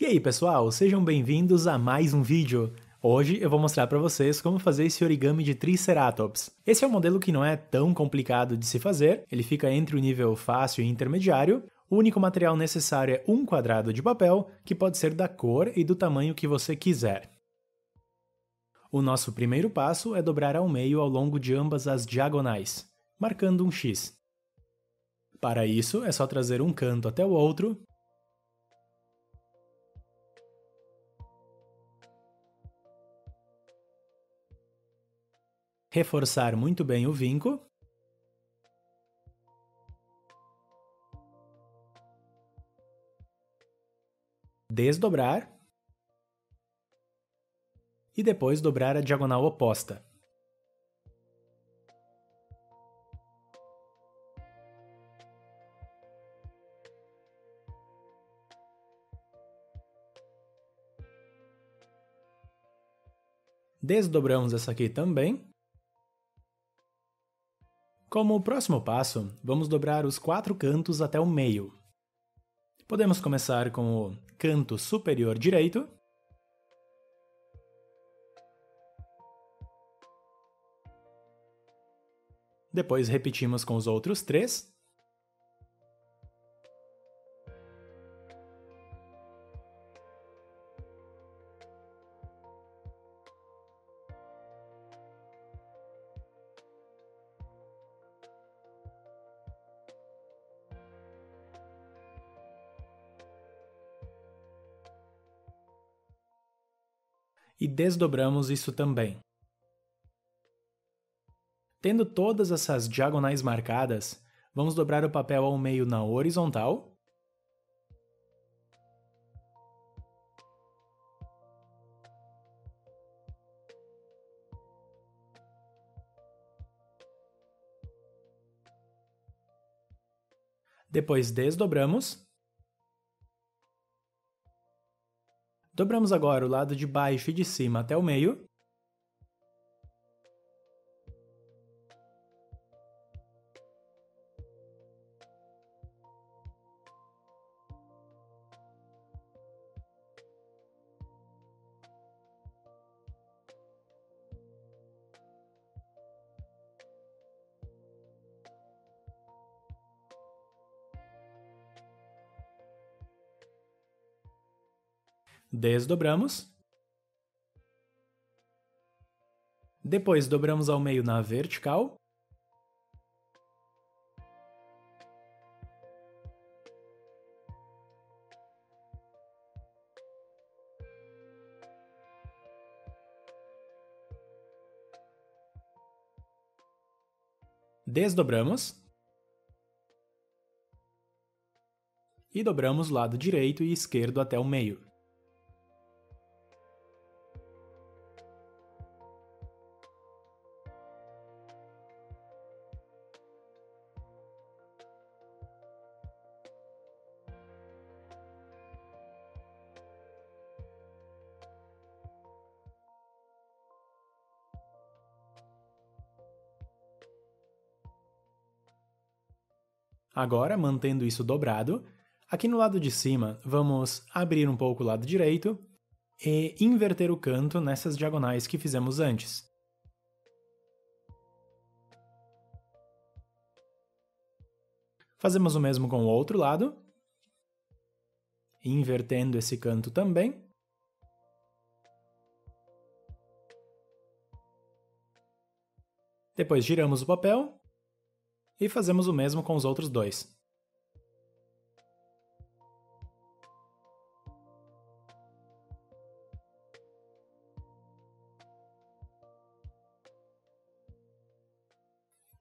E aí pessoal, sejam bem-vindos a mais um vídeo. Hoje eu vou mostrar para vocês como fazer esse origami de Triceratops. Esse é um modelo que não é tão complicado de se fazer, ele fica entre o nível fácil e intermediário. O único material necessário é um quadrado de papel, que pode ser da cor e do tamanho que você quiser. O nosso primeiro passo é dobrar ao meio ao longo de ambas as diagonais, marcando um X. Para isso, é só trazer um canto até o outro, reforçar muito bem o vinco, desdobrar e depois dobrar a diagonal oposta. Desdobramos essa aqui também. Como próximo passo, vamos dobrar os 4 cantos até o meio. Podemos começar com o canto superior direito. Depois repetimos com os outros 3. E desdobramos isso também. Tendo todas essas diagonais marcadas, vamos dobrar o papel ao meio na horizontal. Depois desdobramos. Dobramos agora o lado de baixo e de cima até o meio. Desdobramos. Depois dobramos ao meio na vertical. Desdobramos. E dobramos o lado direito e esquerdo até o meio. Agora, mantendo isso dobrado, aqui no lado de cima, vamos abrir um pouco o lado direito e inverter o canto nessas diagonais que fizemos antes. Fazemos o mesmo com o outro lado, invertendo esse canto também. Depois giramos o papel e fazemos o mesmo com os outros dois.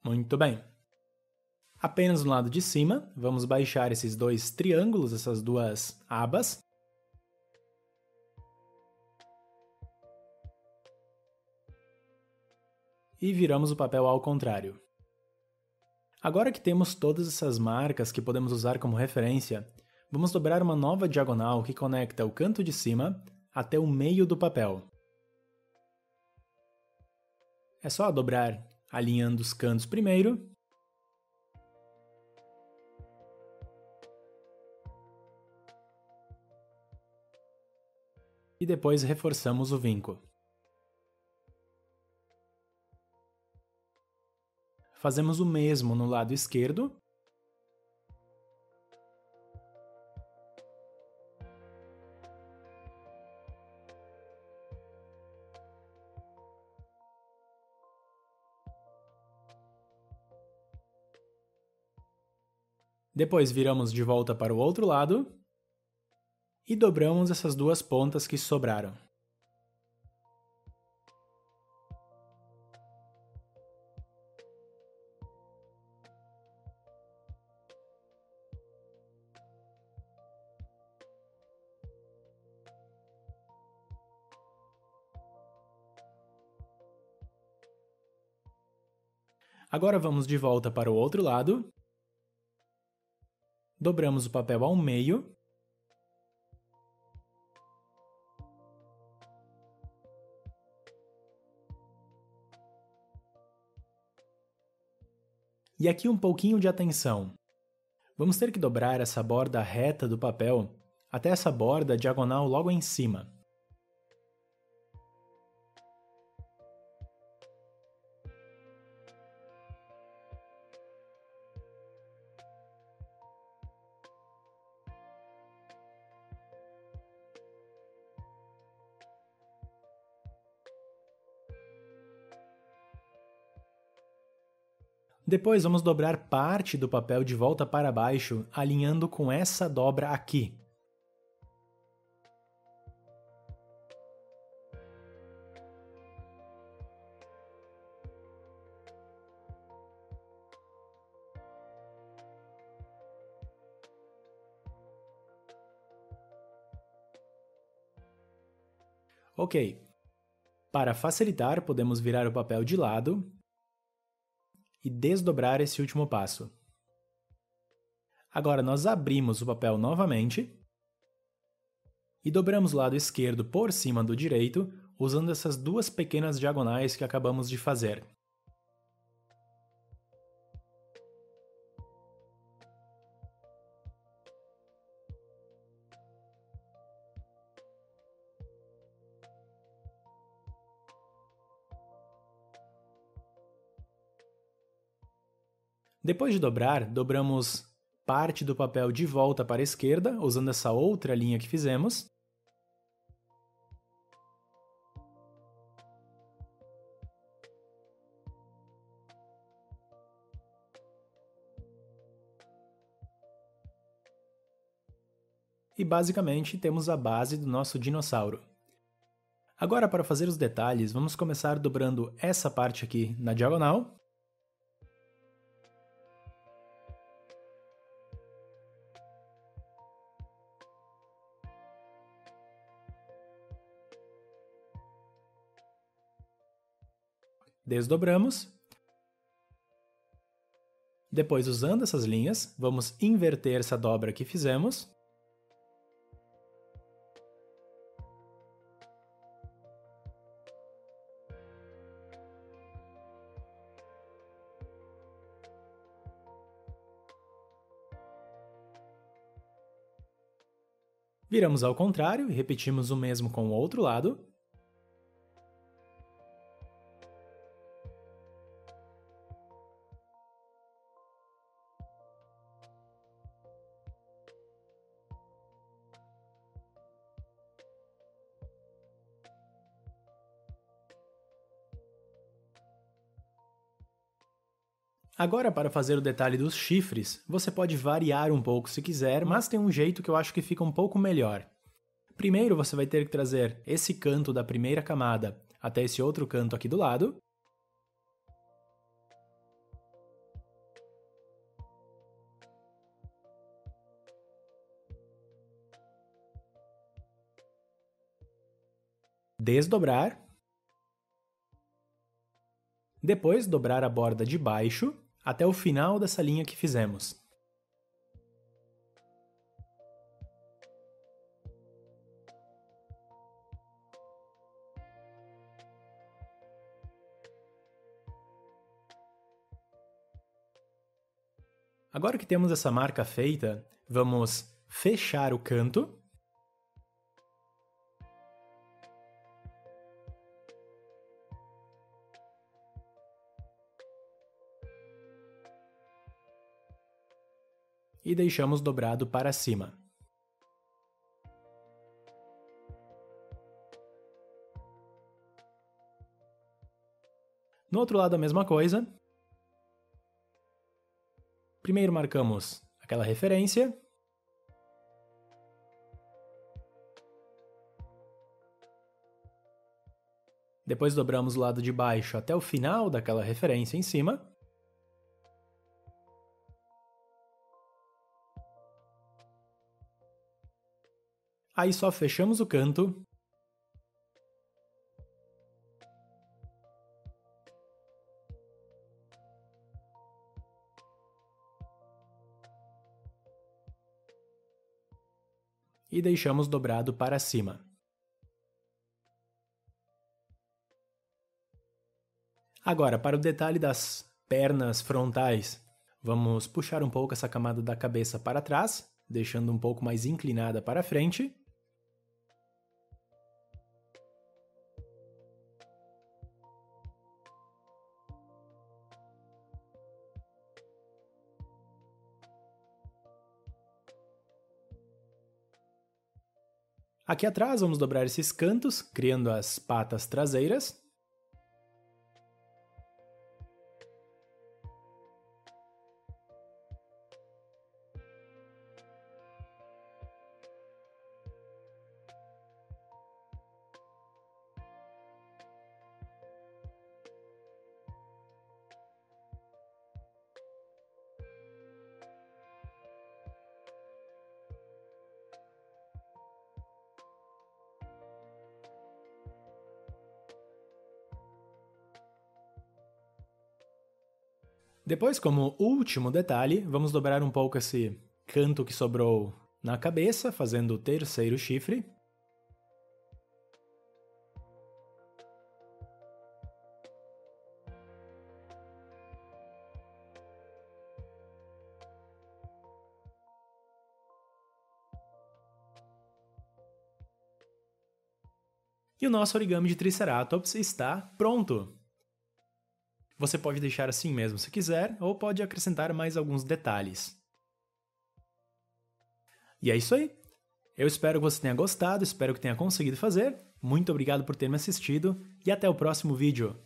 Muito bem. Apenas no lado de cima, vamos baixar esses dois triângulos, essas duas abas. E viramos o papel ao contrário. Agora que temos todas essas marcas que podemos usar como referência, vamos dobrar uma nova diagonal que conecta o canto de cima até o meio do papel. É só dobrar alinhando os cantos primeiro. e depois reforçamos o vinco. Fazemos o mesmo no lado esquerdo. Depois viramos de volta para o outro lado e dobramos essas duas pontas que sobraram. Agora vamos de volta para o outro lado. Dobramos o papel ao meio. E aqui um pouquinho de atenção. Vamos ter que dobrar essa borda reta do papel até essa borda diagonal logo em cima. Depois vamos dobrar parte do papel de volta para baixo, alinhando com essa dobra aqui. Ok. Para facilitar, podemos virar o papel de lado e desdobrar esse último passo. Agora nós abrimos o papel novamente e dobramos o lado esquerdo por cima do direito, usando essas duas pequenas diagonais que acabamos de fazer. Depois de dobrar, dobramos parte do papel de volta para a esquerda, usando essa outra linha que fizemos. E basicamente temos a base do nosso dinossauro. Agora, para fazer os detalhes, vamos começar dobrando essa parte aqui na diagonal. Desdobramos. Depois, usando essas linhas, vamos inverter essa dobra que fizemos. Viramos ao contrário e repetimos o mesmo com o outro lado. Agora, para fazer o detalhe dos chifres, você pode variar um pouco se quiser, mas tem um jeito que eu acho que fica um pouco melhor. Primeiro, você vai ter que trazer esse canto da primeira camada até esse outro canto aqui do lado. Desdobrar. Depois, dobrar a borda de baixo até o final dessa linha que fizemos. Agora que temos essa marca feita, vamos fechar o canto. e deixamos dobrado para cima. No outro lado a mesma coisa. Primeiro marcamos aquela referência. Depois dobramos o lado de baixo até o final daquela referência em cima. Aí só fechamos o canto. E deixamos dobrado para cima. Agora, para o detalhe das pernas frontais, vamos puxar um pouco essa camada da cabeça para trás, deixando um pouco mais inclinada para frente. Aqui atrás vamos dobrar esses cantos, criando as patas traseiras. Depois, como último detalhe, vamos dobrar um pouco esse canto que sobrou na cabeça, fazendo o terceiro chifre. E o nosso origami de Triceratops está pronto! Você pode deixar assim mesmo se quiser, ou pode acrescentar mais alguns detalhes. E é isso aí! Eu espero que você tenha gostado, espero que tenha conseguido fazer. Muito obrigado por ter me assistido e até o próximo vídeo!